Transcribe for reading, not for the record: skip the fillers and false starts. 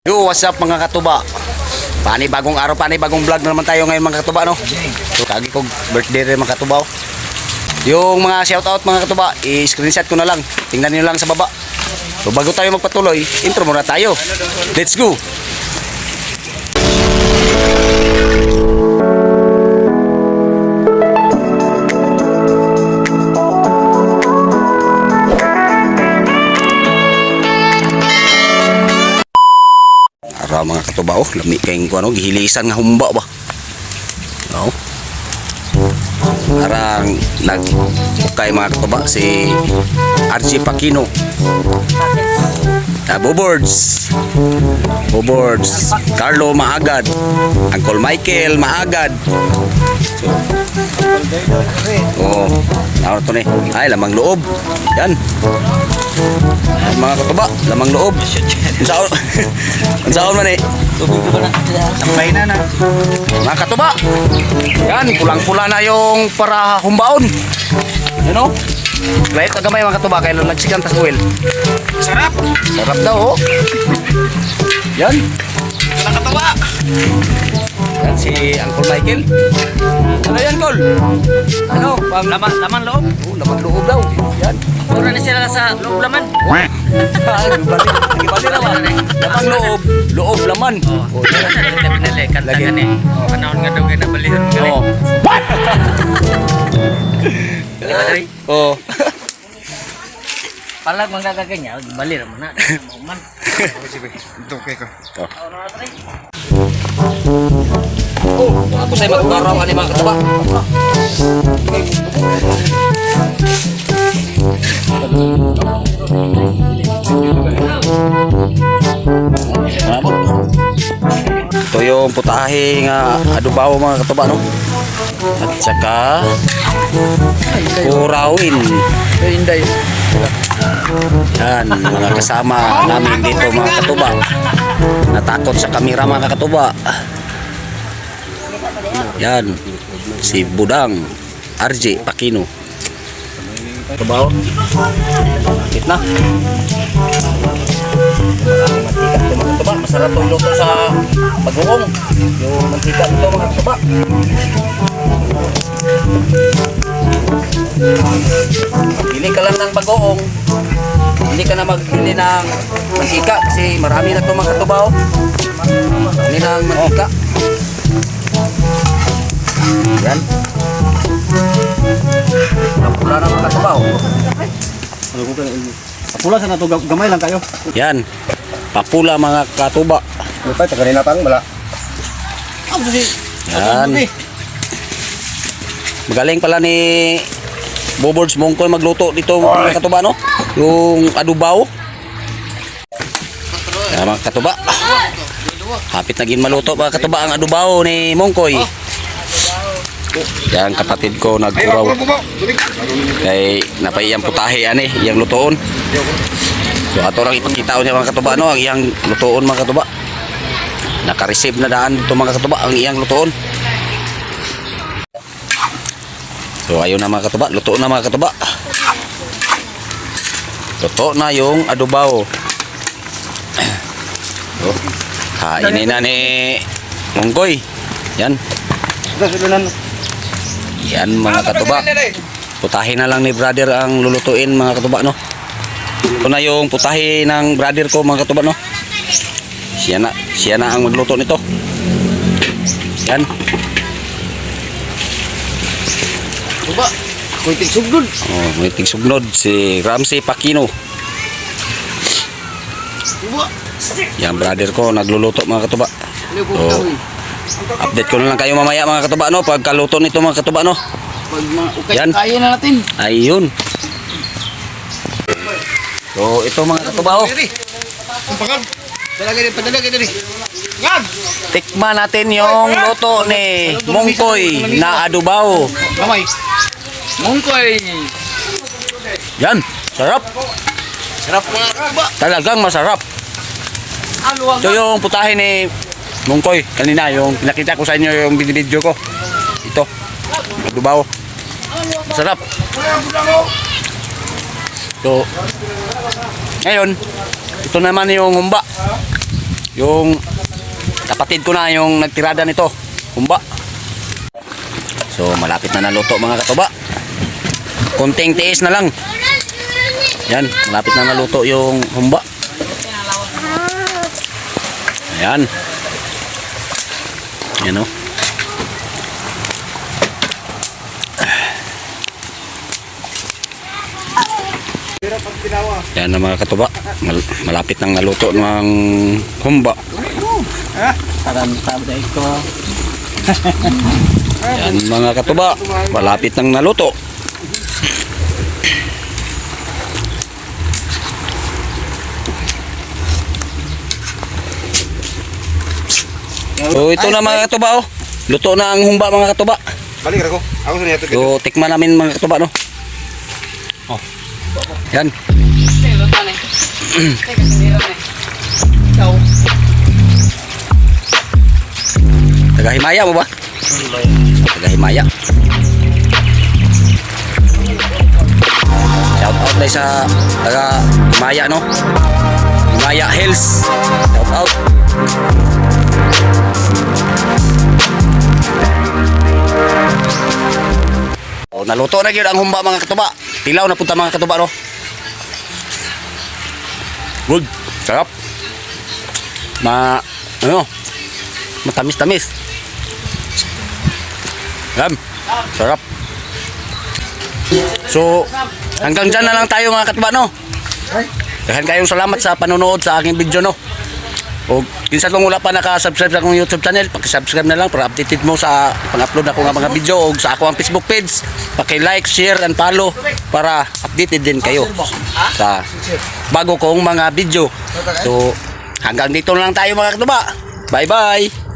Yo, what's up mga katuba? Bagong araw, bagong vlog na naman tayo ngayon mga katuba, no? So, kagi ko birthday rin mga katuba. Yung mga shoutout mga katuba, i-screenshot ko na lang. Tingnan niyo lang sa baba. So, bago tayo magpatuloy, intro muna tayo. Let's go! Para mga katuba, oh, lami kayong ano, gihilisan nga humba ba. No? Parang nagkay mga katuba si RJ Pacino. Boboards, Carlo Maagad, Uncle Michael Maagad. Oh, ano to ni? Ay, lamang loob. Yan. Mga katuba, lamang loob. Unsaon man eh. Sampay na. Mga katuba. Yan, pulang-pula na yung para humbaon. You know? Kahit kagamay mga katuba, kaya nagsikan tas oil. Sarap. Sarap daw, oh. Yan. Mga katuba. Yan si Uncle Michael. Ano yan, Col? Ano? Laman loob? Oh, laman loob daw. Yan. Puro na sila sa loob laman. Nagibali naman. Laman loob. Loob laman. Oh, pinali. Kanta ka ni. Panahon nga daw kayo nabalihon ka ni. What? Oh. Palag manggagaganya, balir mo na. Mauman. Ito, okay ko. Oh, ako sa'yo magkaraw ka ni mga katuba. Ito yung putahe nga adubaw mga katuba, no? At saka kurawin. Yan, mga kasama namin dito mga katuba. Natakot sa kamera mga katuba. Yan, si Budang RJ Pacino. Tubaw. Bakit na? Maraming mantika ito mga katuba. Masarap itong luto sa bagoong. Yung mantika ito mga katuba. Bili ka lang ng bagoong. Hindi ka na magbili ng mantika kasi marami na ito mga katuba. Bili ng mantika. Yan. Napula na mga katuba. Papula sa nato gamay lang kayo. Yan. Papula mga katuba. Lupa sa kanina pang wala. Yan. Magaling pala ni Boboards Mongkoy magluto dito mga katuba, no? Yung adubaw. Yan mga katuba. Hapit na gin maluto mga katuba ang adubaw ni Mongkoy. Yan kapatid ko nagkuraw. Kay napaiyang putahe ani, iyang lutoon. So ato lang ipakita niya mga katuba, no, ang iyang lutoon mga katuba. Naka-receive na daan dito mga katuba ang iyang lutoon. So ayun na mga katuba, luto na mga katuba. Luto na yung adubaw. So, kainin na ni Mongkoy. Yan. Yan mga katuba. Putahin na lang ni brother ang lulutuin mga katuba, no. Ito na yung putahe ng brother ko mga katuba, no. Siya na ang magluto nito. Yan. Tuba, ako'y tigsugnod. Oh, may tigsugnod si Ramsey Pacino. Tuba. Yang brother ko nagluluto mga katuba. So, update ko na lang kayo mamaya mga katuba, no, pagkaluto nito mga katuba, no. Yan. Kaya na natin. Ayun. So ito mga katuba, oh. Tikman natin yung luto ni Mongkoy na adubaw. Gamay. Mongkoy. Yan, sarap. Sarap mga tuba. Talagang masarap. Ito yung putahe ni Mongkoy kanina, yung pinakita ko sa inyo yung video ko. Ito, adubaw. Masarap. So, ngayon, ito naman yung humba. Yung kapatid ko na yung nagtirada nito, humba. So malapit na naluto mga katuba. Konting tiis na lang. Yan, malapit na naluto yung humba. Ayan. Yan o. Yan na mga katuba. Malapit nang naluto ng humba. Yan mga katuba. Malapit nang naluto. So ito na mga katuba oh. Luto na ang humba mga katuba. Balik ako. Ako sa niya So tikman namin mga katuba no. Oh. Yan. Taga Himaya mo ba? Taga Himaya. Shout out dahil sa taga Himaya no. Himaya Hills. Shout out. Oh, naluto na gyud ang humba mga katuba. Tilaw na punta mga katuba no. Good. Sarap. Matamis-tamis. Yan. Sarap. So, hanggang dyan na lang tayo mga katuba no. Dahan kayong salamat sa panonood sa aking video no. O kinsa kung wala pa naka-subscribe sa akong YouTube channel, paki-subscribe na lang para updated mo sa pang-upload ako nga mga video o sa ako ang Facebook page. Paki-like, share and follow para updated din kayo sa bago kong mga video. So hanggang dito lang tayo mga katuba. Bye bye.